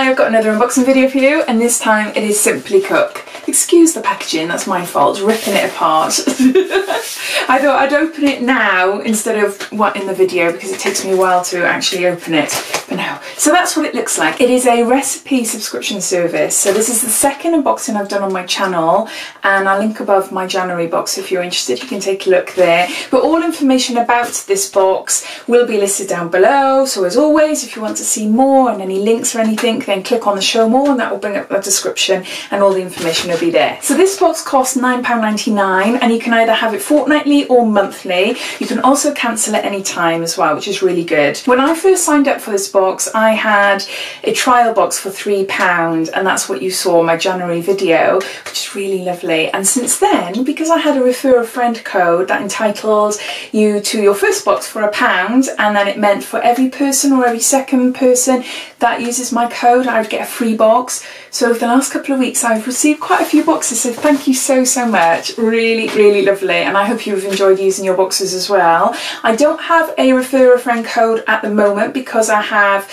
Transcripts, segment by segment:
Hi, I've got another unboxing video for you, and this time it is Simply Cook. Excuse the packaging, that's my fault, ripping it apart. I thought I'd open it now instead of what in the video because it takes me a while to actually open it. But no. So that's what it looks like. It is a recipe subscription service. So this is the second unboxing I've done on my channel, and I'll link above my January box if you're interested. You can take a look there. But all information about this box will be listed down below. So as always, if you want to see more and any links or anything, then click on the show more and that will bring up the description and all the information will be there. So this box costs £9.99 and you can either have it fortnightly or monthly. You can also cancel at any time as well, which is really good. When I first signed up for this box, I had a trial box for £3 and that's what you saw in my January video, which is really lovely. And since then, because I had a refer a friend code that entitled you to your first box for £1, and then it meant for every person or every second person that uses my code, I would get a free box. So over the last couple of weeks, I've received quite a few boxes, so thank you so much. Really, really lovely, and I hope you've enjoyed using your boxes as well. I don't have a refer a friend code at the moment because I have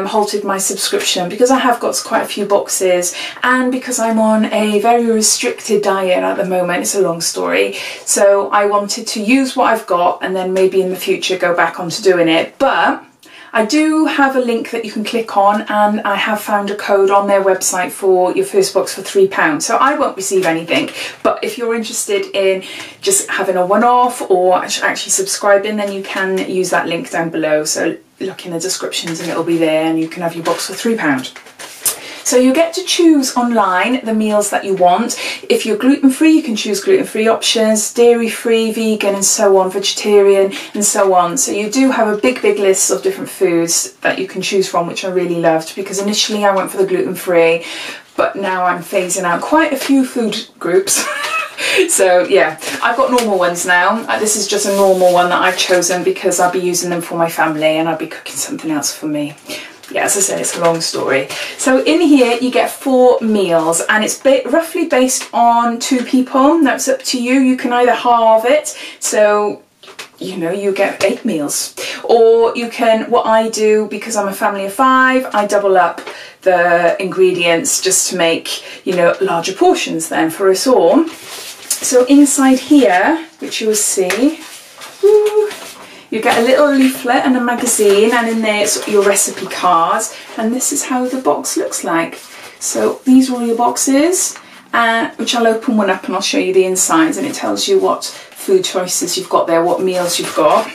halted my subscription, because I have got quite a few boxes and because I'm on a very restricted diet at the moment. It's a long story. So I wanted to use what I've got and then maybe in the future go back onto doing it. But I do have a link that you can click on, and I have found a code on their website for your first box for £3. So I won't receive anything, but if you're interested in just having a one-off or actually subscribing, then you can use that link down below. So look in the descriptions and it'll be there, and you can have your box for £3. So you get to choose online the meals that you want. If you're gluten-free, you can choose gluten-free options, dairy-free, vegan and so on, vegetarian and so on. So you do have a big list of different foods that you can choose from, which I really loved, because initially I went for the gluten-free, but now I'm phasing out quite a few food groups. So yeah, I've got normal ones now. This is just a normal one that I've chosen because I'll be using them for my family and I'll be cooking something else for me. Yeah, as I said, it's a long story. So in here you get 4 meals, and it's roughly based on 2 people. That's up to you. You can either halve it, so you know, you get 8 meals, or you can, what I do, because I'm a family of 5, I double up the ingredients just to make, you know, larger portions then for us all. So inside here, which you will see, you get a little leaflet and a magazine, and in there it's your recipe cards, and this is how the box looks like. So these are all your boxes, which I'll open one up and I'll show you the insides, and it tells you what food choices you've got there, what meals you've got.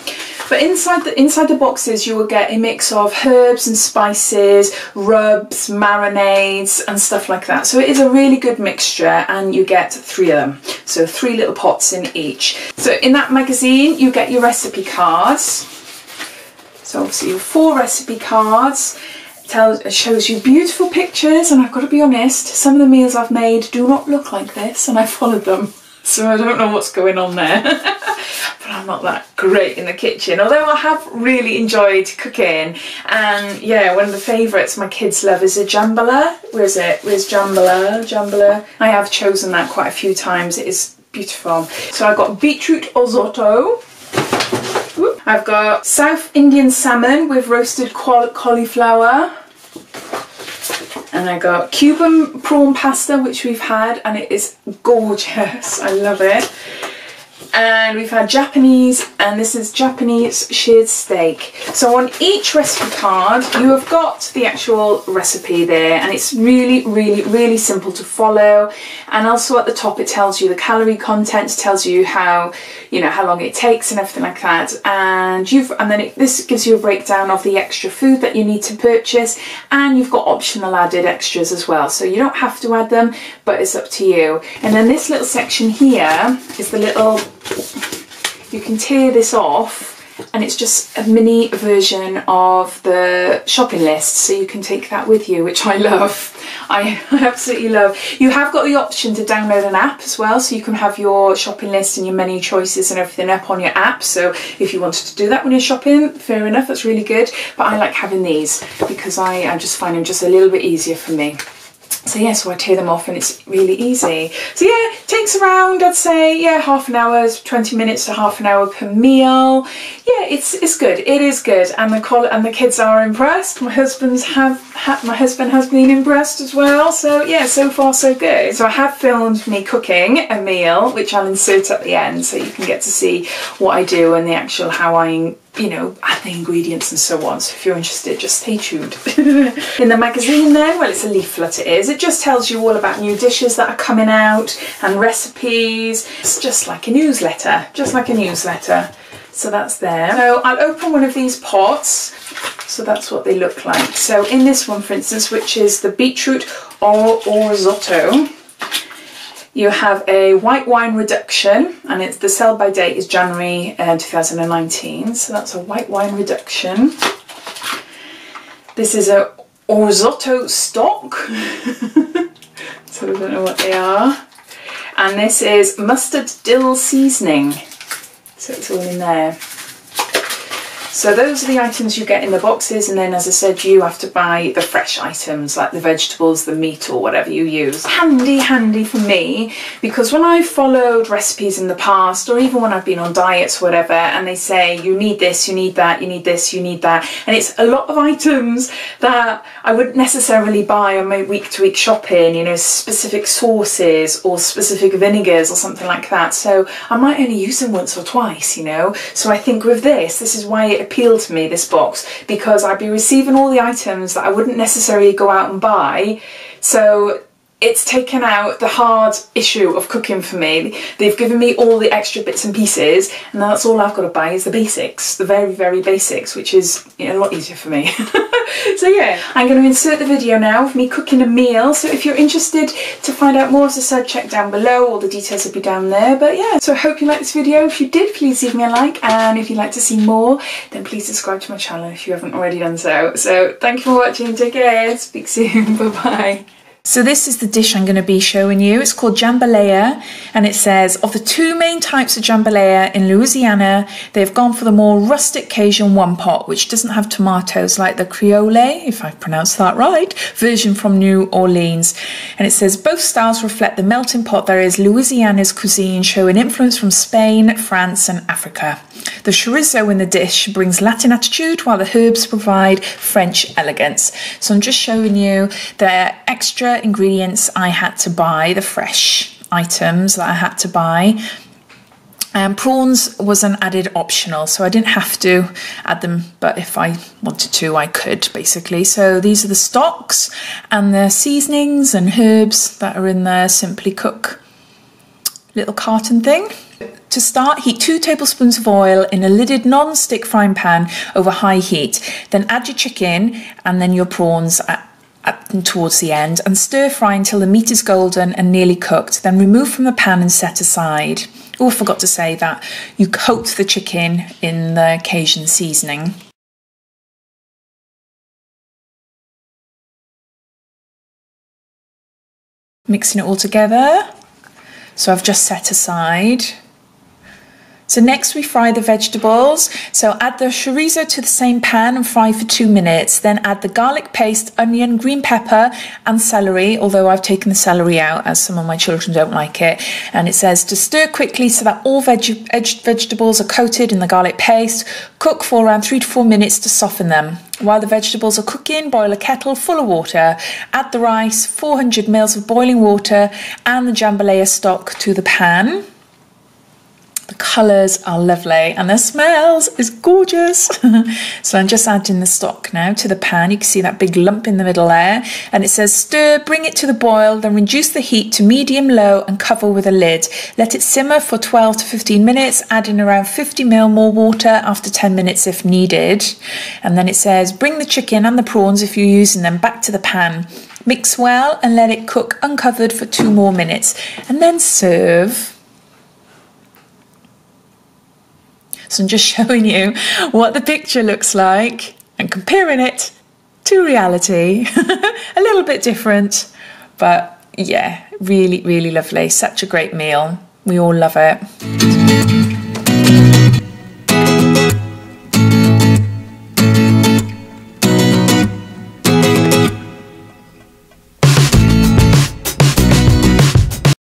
But inside the boxes you will get a mix of herbs and spices, rubs, marinades and stuff like that. So it is a really good mixture, and you get 3 of them. So 3 little pots in each. So in that magazine you get your recipe cards. So obviously your 4 recipe cards. It shows you beautiful pictures, and I've got to be honest, some of the meals I've made do not look like this, and I followed them. So I don't know what's going on there. But I'm not that great in the kitchen, although I have really enjoyed cooking. And yeah, one of the favourites my kids love is a jambalaya. Where is it? Where's jambalaya? Jambalaya. I have chosen that quite a few times. It is beautiful. So I've got beetroot risotto. I've got South Indian salmon with roasted cauliflower. And I got Cuban prawn pasta, which we've had, and it is gorgeous. I love it. And we've had Japanese, and this is Japanese shared steak. So on each recipe card you have got the actual recipe there, and it's really simple to follow. And also at the top it tells you the calorie content, tells you how, you know, how long it takes and everything like that. And then this gives you a breakdown of the extra food that you need to purchase, and you've got optional added extras as well. So you don't have to add them, but it's up to you. And then this little section here is the little, you can tear this off, and it's just a mini version of the shopping list, so you can take that with you, which I love. I absolutely love. You have got the option to download an app as well, so you can have your shopping list and your menu choices and everything up on your app. So if you wanted to do that when you're shopping, fair enough, that's really good. But I like having these because I just find them just a little bit easier for me. So yeah, so I tear them off and it's really easy. So yeah, it takes around, I'd say, yeah, half an hour, 20 minutes to half an hour per meal. Yeah, it's good. It is good, and the kids are impressed. My husband has been impressed as well. So yeah, so far so good. So I have filmed me cooking a meal, which I'll insert at the end, so you can get to see what I do and the actual how I, you know, add the ingredients and so on. So if you're interested, just stay tuned. In the magazine then, well, it's a leaflet, it is. It just tells you all about new dishes that are coming out and recipes. It's just like a newsletter, So that's there. So I'll open one of these pots. So that's what they look like. So in this one, for instance, which is the beetroot or risotto, you have a white wine reduction, and it's the sell by date is January 2019. So that's a white wine reduction. This is a risotto stock. So I don't know what they are. And this is mustard dill seasoning. So it's all in there. So those are the items you get in the boxes, and then as I said, you have to buy the fresh items like the vegetables, the meat, or whatever you use. Handy for me, because when I've followed recipes in the past, or even when I've been on diets or whatever, and they say you need this, you need that, you need this, you need that, and it's a lot of items that I wouldn't necessarily buy on my week-to-week shopping, you know, specific sauces or specific vinegars or something like that. So I might only use them once or twice, you know. So I think with this is why it appealed to me, this box, because I'd be receiving all the items that I wouldn't necessarily go out and buy. So it's taken out the hard issue of cooking for me. They've given me all the extra bits and pieces, and that's all I've got to buy is the basics, the very basics, which is, you know, a lot easier for me. So yeah, I'm going to insert the video now of me cooking a meal. So if you're interested to find out more, as I said, check down below. All the details will be down there. But yeah, so I hope you liked this video. If you did, please leave me a like, and if you'd like to see more, then please subscribe to my channel if you haven't already done so. So thank you for watching. Take care. Speak soon. Bye bye. So this is the dish I'm going to be showing you. It's called jambalaya, and it says, of the two main types of jambalaya in Louisiana, they've gone for the more rustic Cajun one pot, which doesn't have tomatoes like the Creole, if I've pronounced that right, version from New Orleans. And it says, both styles reflect the melting pot that is Louisiana's cuisine, showing influence from Spain, France and Africa. The chorizo in the dish brings Latin attitude, while the herbs provide French elegance. So I'm just showing you the extra ingredients I had to buy, the fresh items that I had to buy. Prawns was an added optional, so I didn't have to add them, but if I wanted to, I could, basically. So these are the stocks and the seasonings and herbs that are in the Simply Cook little carton thing. To start, heat 2 tablespoons of oil in a lidded non-stick frying pan over high heat. Then add your chicken and then your prawns towards the end, and stir fry until the meat is golden and nearly cooked. Then remove from the pan and set aside. Oh, I forgot to say that you coat the chicken in the Cajun seasoning. Mixing it all together. So I've just set aside. So next we fry the vegetables. So add the chorizo to the same pan and fry for 2 minutes. Then add the garlic paste, onion, green pepper and celery, although I've taken the celery out as some of my children don't like it. And it says to stir quickly so that all vegetables are coated in the garlic paste. Cook for around 3 to 4 minutes to soften them. While the vegetables are cooking, boil a kettle full of water. Add the rice, 400 ml of boiling water and the jambalaya stock to the pan. The colours are lovely and the smells is gorgeous. So I'm just adding the stock now to the pan. You can see that big lump in the middle there. And it says stir, bring it to the boil, then reduce the heat to medium-low and cover with a lid. Let it simmer for 12 to 15 minutes, add in around 50 ml more water after 10 minutes if needed. And then it says bring the chicken and the prawns, if you're using them, back to the pan. Mix well and let it cook uncovered for 2 more minutes and then serve. So I'm just showing you what the picture looks like and comparing it to reality. A little bit different, but yeah, really, really lovely. Such a great meal. We all love it.